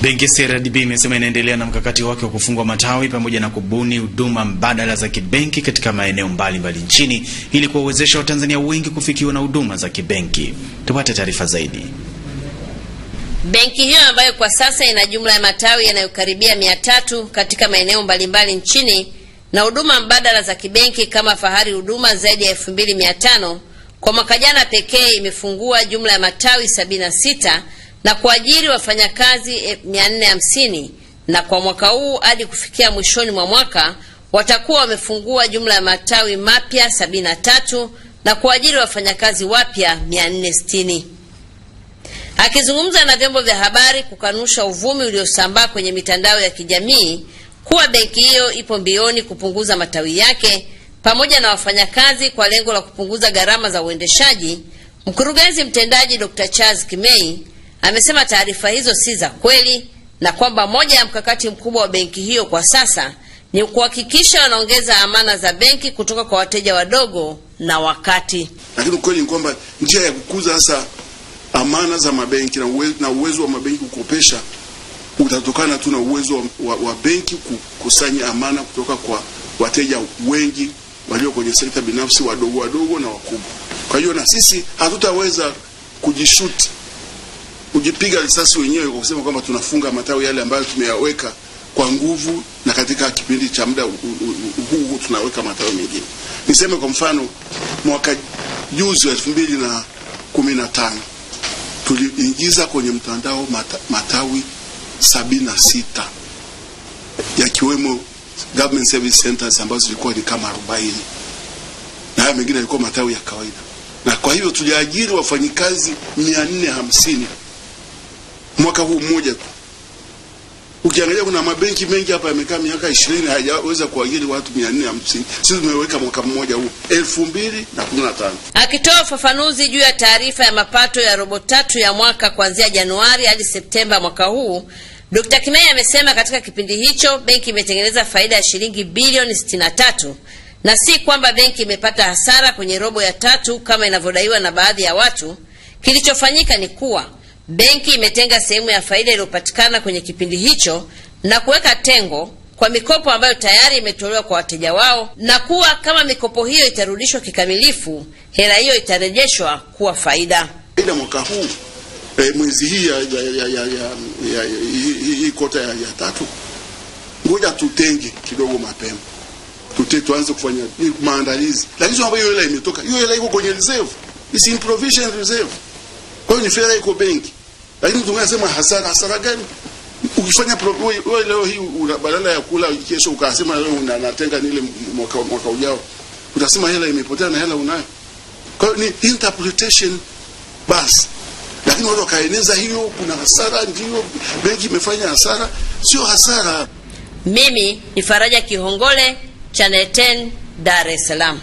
Benki CRDB imesema inaendelea na mkakati wake wa kufungua matawi pamoja na kubuni huduma mbadala za kibenki katika maeneo mbalimbali nchini ili kuwawezesha Watanzania wengi kufikiwa na huduma za kibenki. Tupate taarifa zaidi. Benki hiyo ambayo kwa sasa ina jumla ya matawi yanayokaribia 300 katika maeneo mbalimbali nchini na huduma mbadala za kibenki kama Fahari huduma zaidi ya 2500, kwa mwaka jana pekee imefungua jumla ya matawi 76 na kuajiri wafanyakazi 450, na kwa mwaka huu hadi kufikia mwishoni mwa mwaka watakuwa wamefungua jumla ya matawi mapya 73 na kuajiri wafanyakazi wapya 460. Akizungumza na vyombo vya habari kukanusha uvumi uliosambaa kwenye mitandao ya kijamii kuwa benki hiyo ipo mbioni kupunguza matawi yake pamoja na wafanyakazi kwa lengo la kupunguza gharama za uendeshaji, mkurugenzi mtendaji Dr. Charles Kimei amesema taarifa hizo si za kweli na kwamba moja ya mkakati mkubwa wa benki hiyo kwa sasa ni kuhakikisha wanaongeza amana za benki kutoka kwa wateja wadogo na wakati. Lakini kweli ni kwamba njia ya kukuza sasa amana za mabenki na uwezo wa mabenki kukopesha utatokana tu na uwezo wa benki kukusanya amana kutoka kwa wateja wengi walio kwenye sekta binafsi, wadogo na wakubwa. Kwa hiyo na sisi hatutaweza kujipiga risasi wenyewe kwa kusema kwamba tunafunga matawi yale ambayo tumeyaweka kwa nguvu, na katika kipindi cha muda huu tunaweka matawi mengine. Niseme kwa mfano mwaka juzi 2015 tuliingiza kwenye mtandao matawi 76 yakiwemo government service centers ambazo zilikuwa ni kama 40, na haya mengine yalikuwa matawi ya kawaida. Na kwa hivyo tuliajiri wafanyikazi 450 mwaka huu mmoja tu. Ukiangalia kuna mabenki mengi hapa yamekaa miaka 20 hayajaweza kuajiri watu 450. Sisi tumeweka mwaka mmoja huu 2015. Akitoa ufafanuzi juu ya taarifa ya mapato ya robo tatu ya mwaka kuanzia Januari hadi Septemba mwaka huu, Dr. Kimei amesema katika kipindi hicho benki imetengeneza faida ya shilingi bilioni 63, na si kwamba benki imepata hasara kwenye robo ya tatu kama inavyodaiwa na baadhi ya watu. Kilichofanyika ni kuwa benki imetenga sehemu ya faida iliyopatikana kwenye kipindi hicho na kuweka tengo kwa mikopo ambayo tayari imetolewa kwa wateja wao, na kuwa kama mikopo hiyo itarudishwa kikamilifu, hela hiyo itarejeshwa kuwa faida. Ila mwaka huu mwezi hii hii kota ya tatu, ngoja tutenge kidogo mapema. Tuanze kufanya maandalizi. Lakini sababu hiyo hela imetoka. Hiyo hela iko kwenye reserve. It's in provision reserve. Kwa hiyo ni fedha iko benki. Lakini tunasema hasara gani? Ukifanya wewe leo hii badala ya kula kesho ukasema leo unatenga nile mwaka ujao, utasema hela imepotea na hela unayo. Kwa hiyo ni interpretation basi. Lakini watu wakaeneza hiyo kuna hasara, ndio benki imefanya hasara. Sio hasara. Mimi ni Faraja Kihongole, Channel 10, Dar es Salaam.